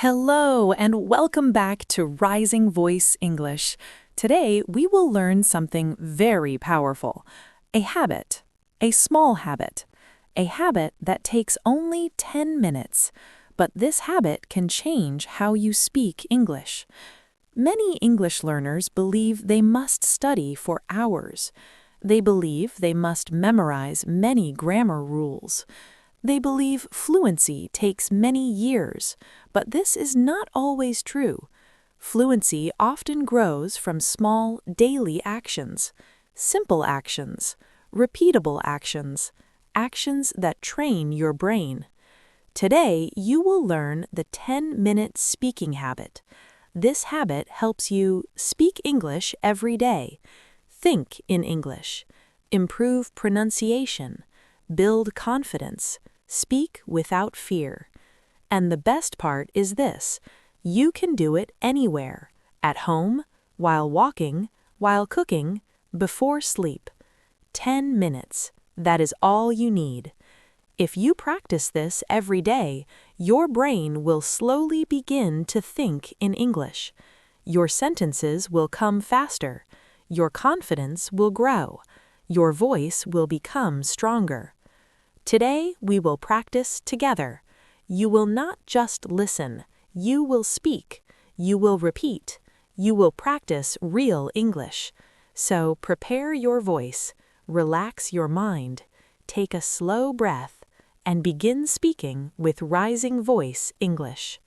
Hello, and welcome back to Rising Voice English. Today, we will learn something very powerful. A habit. A small habit. A habit that takes only 10 minutes. But this habit can change how you speak English. Many English learners believe they must study for hours. They believe they must memorize many grammar rules. They believe fluency takes many years, but this is not always true. Fluency often grows from small, daily actions, simple actions, repeatable actions, actions that train your brain. Today, you will learn the 10-minute speaking habit. This habit helps you speak English every day, think in English, improve pronunciation, build confidence, speak without fear. And the best part is this: you can do it anywhere, at home, while walking, while cooking, before sleep. 10 minutes, that is all you need. If you practice this every day, your brain will slowly begin to think in English. Your sentences will come faster. Your confidence will grow. Your voice will become stronger. Today, we will practice together. You will not just listen. You will speak. You will repeat. You will practice real English. So prepare your voice, relax your mind, take a slow breath, and begin speaking with Rising Voice English.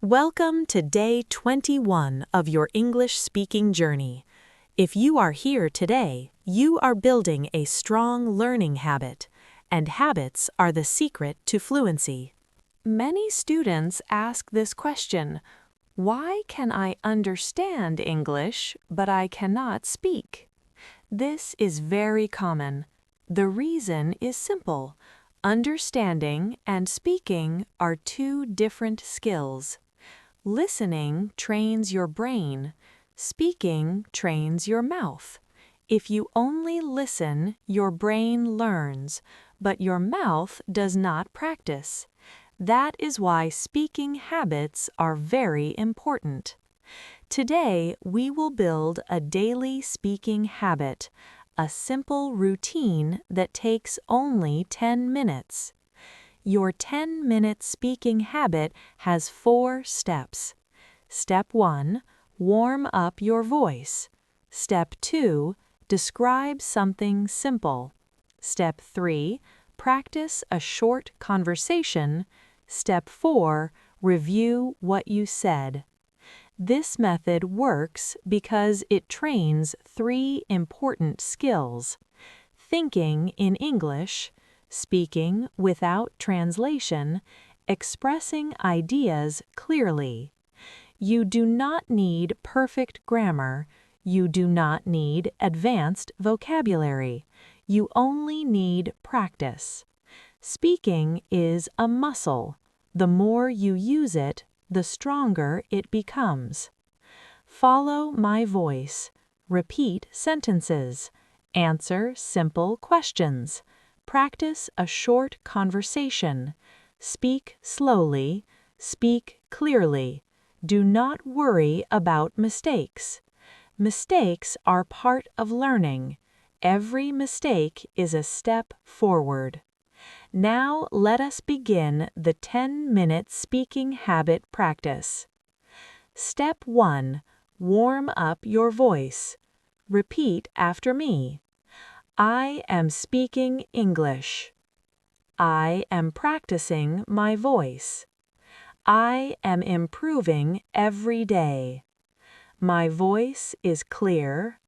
Welcome to day 21 of your English speaking journey. If you are here today, you are building a strong learning habit. And habits are the secret to fluency. Many students ask this question: why can I understand English, but I cannot speak? This is very common. The reason is simple. Understanding and speaking are two different skills. Listening trains your brain. Speaking trains your mouth. If you only listen, your brain learns, but your mouth does not practice. That is why speaking habits are very important. Today, we will build a daily speaking habit, a simple routine that takes only 10 minutes. Your 10-minute speaking habit has 4 steps. Step 1, warm up your voice. Step 2, describe something simple. Step 3, practice a short conversation. Step 4, review what you said. This method works because it trains 3 important skills: thinking in English, speaking without translation, expressing ideas clearly. You do not need perfect grammar. You do not need advanced vocabulary. You only need practice. Speaking is a muscle. The more you use it, the stronger it becomes. Follow my voice. Repeat sentences. Answer simple questions. Practice a short conversation. Speak slowly. Speak clearly. Do not worry about mistakes. Mistakes are part of learning. Every mistake is a step forward. Now let us begin the 10-minute speaking habit practice. Step 1. Warm up your voice. Repeat after me. I am speaking English. I am practicing my voice. I am improving every day. My voice is clear.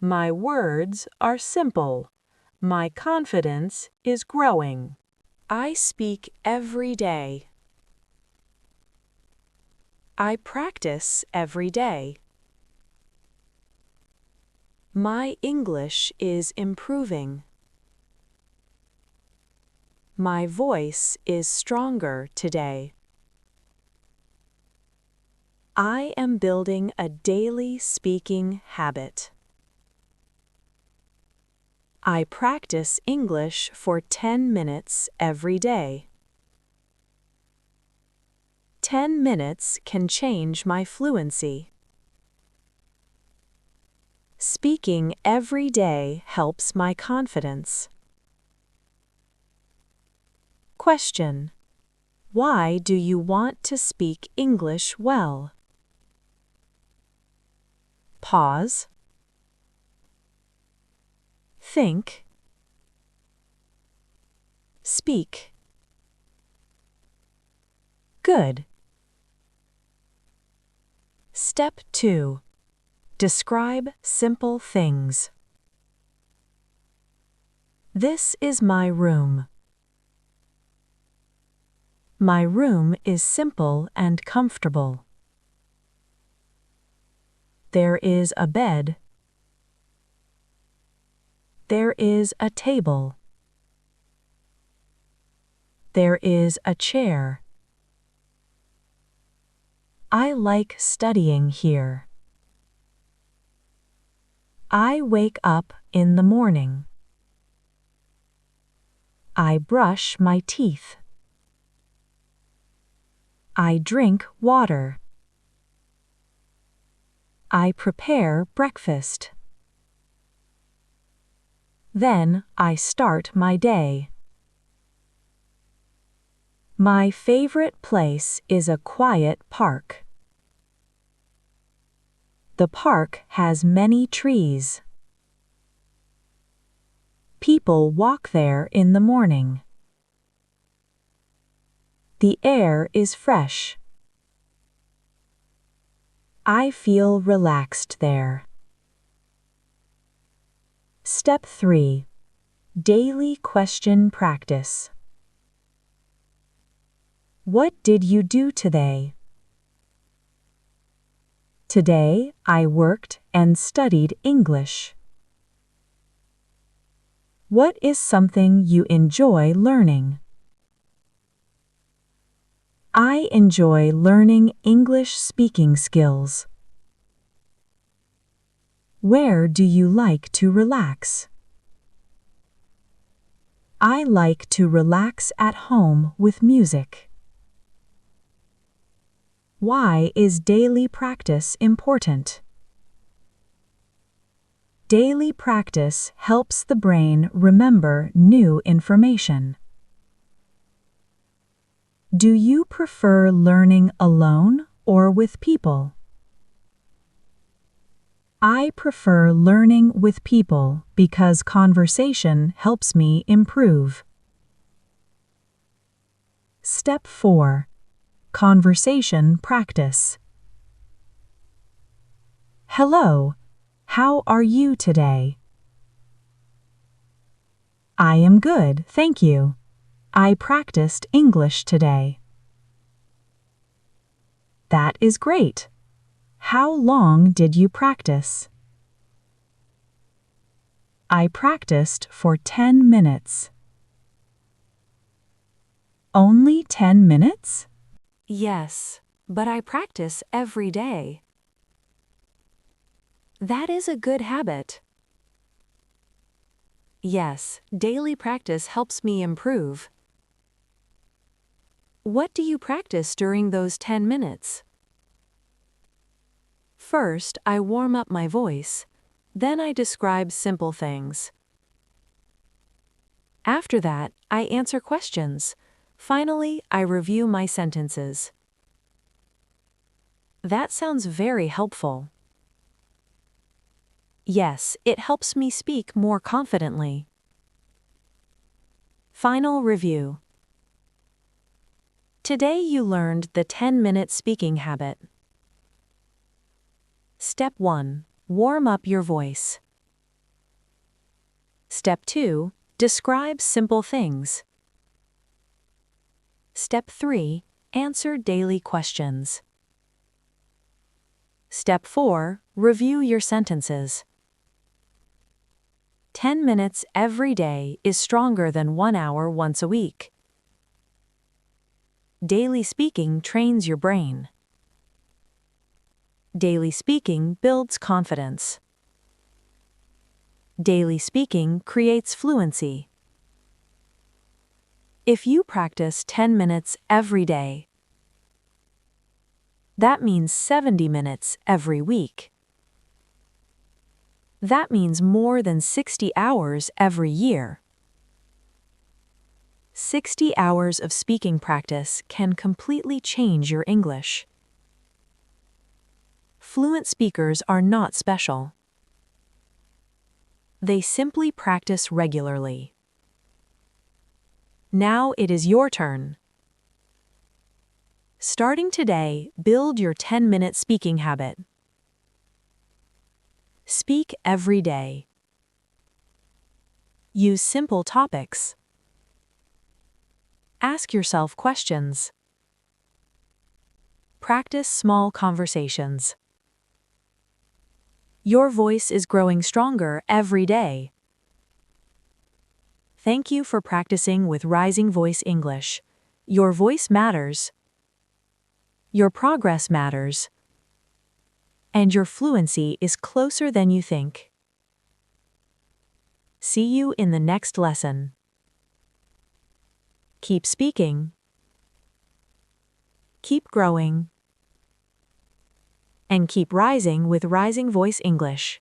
My words are simple. My confidence is growing. I speak every day. I practice every day. My English is improving. My voice is stronger today. I am building a daily speaking habit. I practice English for 10 minutes every day. 10 minutes can change my fluency. Speaking every day helps my confidence. Question: why do you want to speak English well? Pause. Think. Speak. Good. Step 2. Describe simple things. This is my room. My room is simple and comfortable. There is a bed. There is a table. There is a chair. I like studying here. I wake up in the morning. I brush my teeth. I drink water. I prepare breakfast. Then I start my day. My favorite place is a quiet park. The park has many trees. People walk there in the morning. The air is fresh. I feel relaxed there. Step 3. Daily question practice. What did you do today? Today, I worked and studied English. What is something you enjoy learning? I enjoy learning English speaking skills. Where do you like to relax? I like to relax at home with music. Why is daily practice important? Daily practice helps the brain remember new information. Do you prefer learning alone or with people? I prefer learning with people because conversation helps me improve. Step 4. Conversation practice. Hello, how are you today? I am good, thank you. I practiced English today. That is great. How long did you practice? I practiced for 10 minutes. Only 10 minutes? Yes, but I practice every day. That is a good habit. Yes, daily practice helps me improve. What do you practice during those 10 minutes? First, I warm up my voice. Then I describe simple things. After that, I answer questions. Finally, I review my sentences. That sounds very helpful. Yes, it helps me speak more confidently. Final review. Today you learned the 10-minute speaking habit. Step 1. Warm up your voice. Step 2. Describe simple things. Step 3. Answer daily questions. Step 4. Review your sentences. 10 minutes every day is stronger than 1 hour once a week. Daily speaking trains your brain. Daily speaking builds confidence. Daily speaking creates fluency. If you practice 10 minutes every day, That means 70 minutes every week. That means more than 60 hours every year. 60 hours of speaking practice can completely change your English. Fluent speakers are not special. They simply practice regularly. Now it is your turn. Starting today, build your 10-minute speaking habit. Speak every day. Use simple topics. Ask yourself questions. Practice small conversations. Your voice is growing stronger every day. Thank you for practicing with Rising Voice English. Your voice matters. Your progress matters. And your fluency is closer than you think. See you in the next lesson. Keep speaking. Keep growing. And keep rising with Rising Voice English.